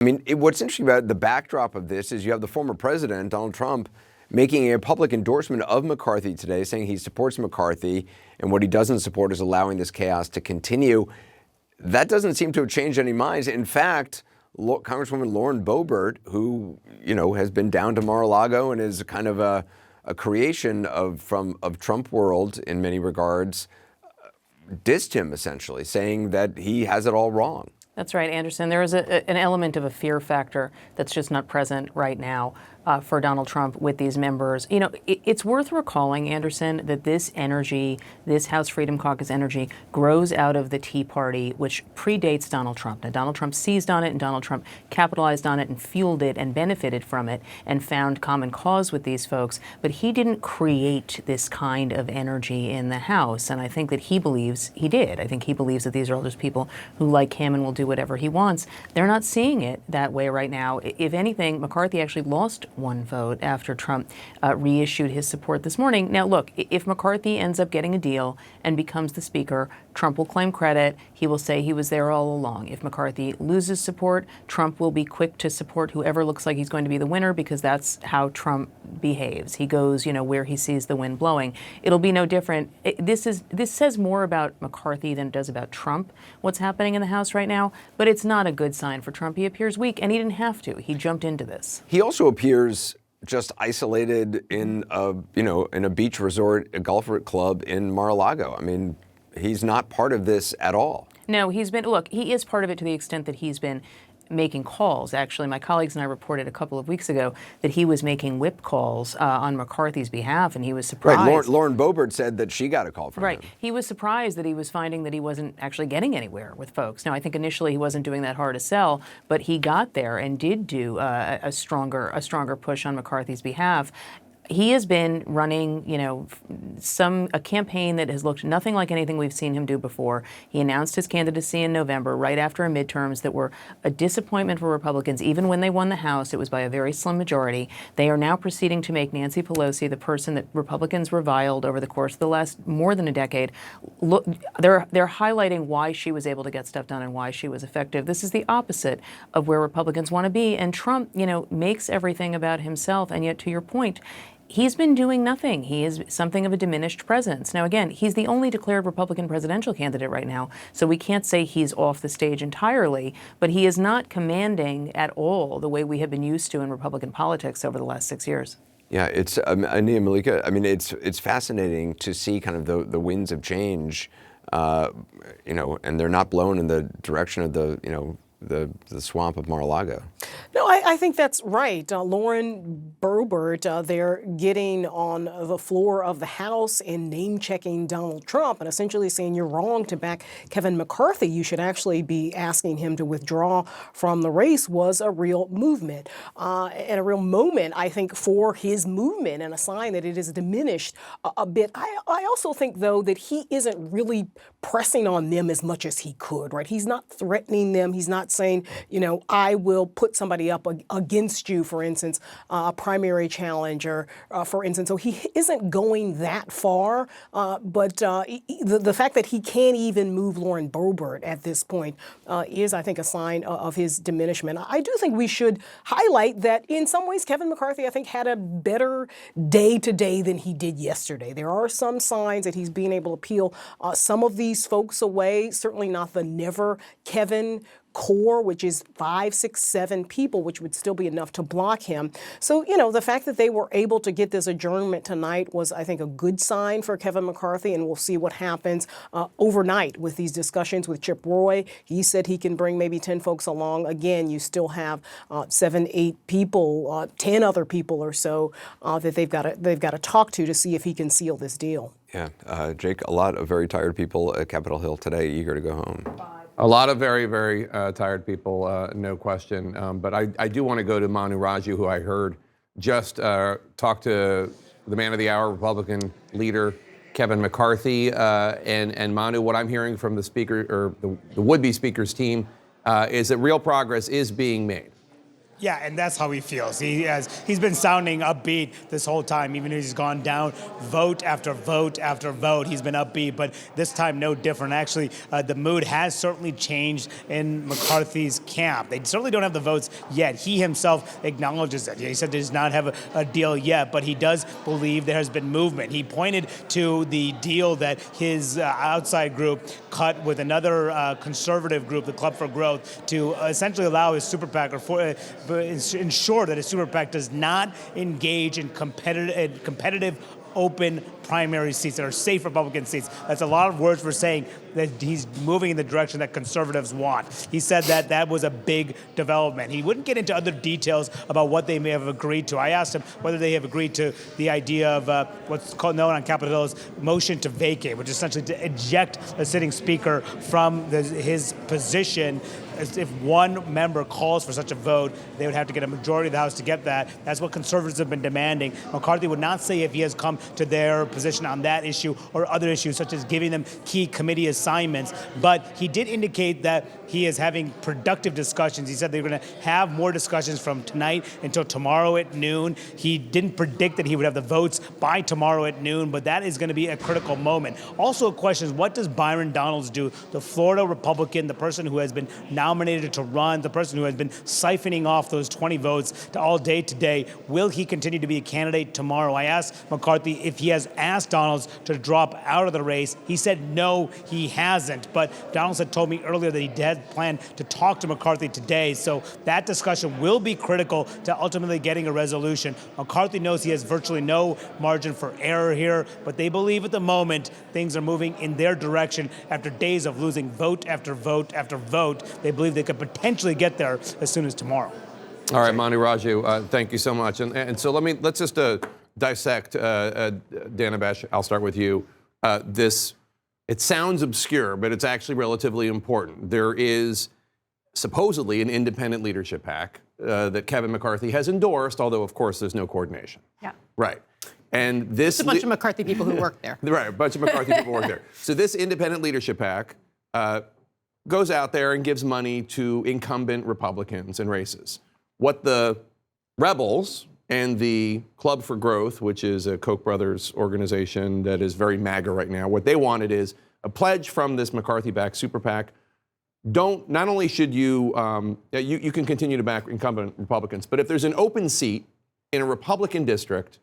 I mean, what's interesting about the backdrop of this is you have the former president, Donald Trump, making a public endorsement of McCarthy today, saying he supports McCarthy, and what he doesn't support is allowing this chaos to continue. That doesn't seem to have changed any minds. In fact, Congresswoman Lauren Boebert, who has been down to Mar-a-Lago and is kind of a creation of Trump world in many regards, dissed him essentially, saying that he has it all wrong. That's right, Anderson. There is an element of a fear factor that's just not present right now for Donald Trump with these members. It's worth recalling, Anderson, that this energy, this House Freedom Caucus energy, grows out of the Tea Party, which predates Donald Trump. Now, Donald Trump seized on it, and Donald Trump capitalized on it and fueled it and benefited from it and found common cause with these folks. But he didn't create this kind of energy in the House, and I think that he believes he did. I think he believes that these are all just people who like him and will do whatever he wants. They're not seeing it that way right now. If anything, McCarthy actually lost one vote after Trump reissued his support this morning. Now, look, if McCarthy ends up getting a deal and becomes the speaker, Trump will claim credit. He will say he was there all along. If McCarthy loses support, Trump will be quick to support whoever looks like he's going to be the winner, because that's how Trump behaves. He goes, where he sees the wind blowing. It'll be no different. This says more about McCarthy than it does about Trump, what's happening in the House right now. But it's not a good sign for Trump. He appears weak, and he didn't have to. He jumped into this. He also appears just isolated in a beach resort, a golf club in Mar-a-Lago. I mean, he's not part of this at all. No, he is part of it to the extent that he's been making calls. Actually, my colleagues and I reported a couple of weeks ago that he was making whip calls on McCarthy's behalf, and he was surprised. Right, Lauren Boebert said that she got a call from him. Right. He was surprised that he was finding that he wasn't actually getting anywhere with folks. Now, I think initially he wasn't doing that hard to sell, but he got there and did do a stronger push on McCarthy's behalf. He has been running, a campaign that has looked nothing like anything we've seen him do before. He announced his candidacy in November, right after a midterms that were a disappointment for Republicans. Even when they won the House, it was by a very slim majority. They are now proceeding to make Nancy Pelosi, the person that Republicans reviled over the course of the last more than a decade, look. They're highlighting why she was able to get stuff done and why she was effective. This is the opposite of where Republicans want to be. And Trump, makes everything about himself. And yet, to your point, he's been doing nothing. He is something of a diminished presence. Now, again, he's the only declared Republican presidential candidate right now, so we can't say he's off the stage entirely, but he is not commanding at all the way we have been used to in Republican politics over the last 6 years. Yeah, it's Ania Malika. I mean, it's fascinating to see kind of the winds of change, and they're not blown in the direction of the swamp of Mar-a-Lago. No, I think that's right. Lauren Boebert, they're getting on the floor of the House and name-checking Donald Trump and essentially saying you're wrong to back Kevin McCarthy. You should actually be asking him to withdraw from the race was a real movement and a real moment, I think, for his movement and a sign that it has diminished a bit. I also think, though, that he isn't really pressing on them as much as he could, right? He's not threatening them. He's not saying, I will put somebody up against you, for instance, a primary challenger, for instance. So he isn't going that far. But the fact that he can't even move Lauren Boebert at this point is, I think, a sign of his diminishment. I do think we should highlight that in some ways, Kevin McCarthy, I think, had a better day today than he did yesterday. There are some signs that he's being able to peel some of these folks away, certainly not the never Kevin core, which is 5, 6, 7 people, which would still be enough to block him. So, the fact that they were able to get this adjournment tonight was, I think, a good sign for Kevin McCarthy, and we'll see what happens overnight with these discussions with Chip Roy. He said he can bring maybe 10 folks along. Again, you still have 7, 8 people, 10 other people or so that they've got to talk to see if he can seal this deal. Yeah, Jake, a lot of very tired people at Capitol Hill today, eager to go home. A lot of very, very tired people, no question. But I do want to go to Manu Raju, who I heard just talk to the man of the hour, Republican leader Kevin McCarthy. And Manu, what I'm hearing from the speaker or the would-be speaker's team is that real progress is being made. Yeah, and that's how he feels. He's been sounding upbeat this whole time, even as he's gone down vote after vote after vote. He's been upbeat, but this time no different. Actually, the mood has certainly changed in McCarthy's camp. They certainly don't have the votes yet. He himself acknowledges that. He said he does not have a deal yet, but he does believe there has been movement. He pointed to the deal that his outside group cut with another conservative group, the Club for Growth, to essentially allow his super PAC ensure that a super PAC does not engage in competitive open primary seats that are safe Republican seats. That's a lot of words for saying that he's moving in the direction that conservatives want. He said that that was a big development. He wouldn't get into other details about what they may have agreed to. I asked him whether they have agreed to the idea of what's known on Capitol Hill as motion to vacate, which is essentially to eject a sitting speaker from his position. If one member calls for such a vote, they would have to get a majority of the House to get that. That's what conservatives have been demanding. McCarthy would not say if he has come to their position on that issue or other issues, such as giving them key committee assignments. But he did indicate that he is having productive discussions. He said they're going to have more discussions from tonight until tomorrow at noon. He didn't predict that he would have the votes by tomorrow at noon, but that is going to be a critical moment. Also, a question is, what does Byron Donalds do? The Florida Republican, the person who has been nominated to run, the person who has been siphoning off those 20 votes to all day today. Will he continue to be a candidate tomorrow? I asked McCarthy if he has asked Donalds to drop out of the race. He said no, he hasn't. But Donalds had told me earlier that he had planned to talk to McCarthy today. So that discussion will be critical to ultimately getting a resolution. McCarthy knows he has virtually no margin for error here, but they believe at the moment things are moving in their direction after days of losing vote after vote after vote. They believe they could potentially get there as soon as tomorrow. All right, Manu Raju, thank you so much. And so let's just dissect, Dana Bash, I'll start with you. It sounds obscure, but it's actually relatively important. There is supposedly an independent leadership PAC that Kevin McCarthy has endorsed, although, of course, there's no coordination. Yeah. Right. And this... It's a bunch of McCarthy people who work there. Right, a bunch of McCarthy people work there. So this independent leadership PAC goes out there and gives money to incumbent Republicans in races. What the rebels and the Club for Growth, which is a Koch brothers organization that is very MAGA right now, what they wanted is a pledge from this McCarthy-backed super PAC. Not only should you can continue to back incumbent Republicans, but if there's an open seat in a Republican district,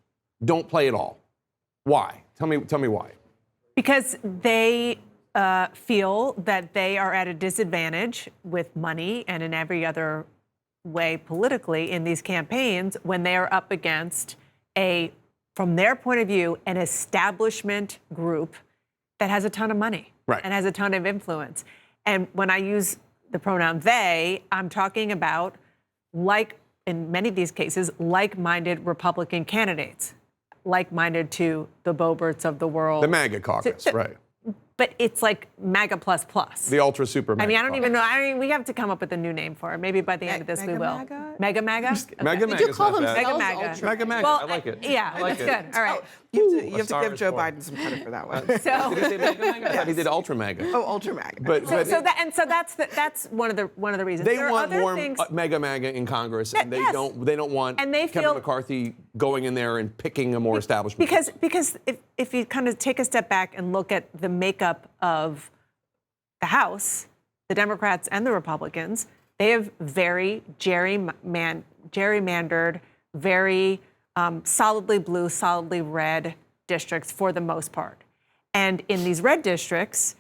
don't play at all. Why? Tell me why. Because they feel that they are at a disadvantage with money and in every other way politically in these campaigns when they are up against from their point of view, an establishment group that has a ton of money and has a ton of influence. And when I use the pronoun they, I'm talking about, like in many of these cases, like-minded Republican candidates, like-minded to the Boeberts of the world. The MAGA caucus, right. But it's like MAGA plus plus. The ultra super MAGA. I mean, I don't even know. I mean, we have to come up with a new name for it. Maybe by the end of this we will. MAGA? Mega MAGA? MAGA Okay. MAGA. do call Mega themselves MAGA. ultra. MAGA MAGA. Well, I like it. Yeah, I like that's it. good. All right. You have to Star give is Joe born. Biden some credit for that one. So, Did he say MAGA MAGA? I thought he did ultra MAGA. Oh, ultra MAGA. But so that's one of the reasons. they There are want other more things. MAGA MAGA in Congress, and they Yes. don't want And they Kevin feel- McCarthy going in there and picking a more establishment. Because if you kind of take a step back and look at the makeup of the House, the Democrats and the Republicans, they have very gerrymandered, very solidly blue, solidly red districts for the most part. And in these red districts,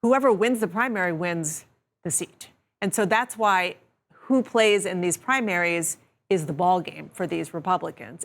whoever wins the primary wins the seat. And so that's why who plays in these primaries is the ball game for these Republicans.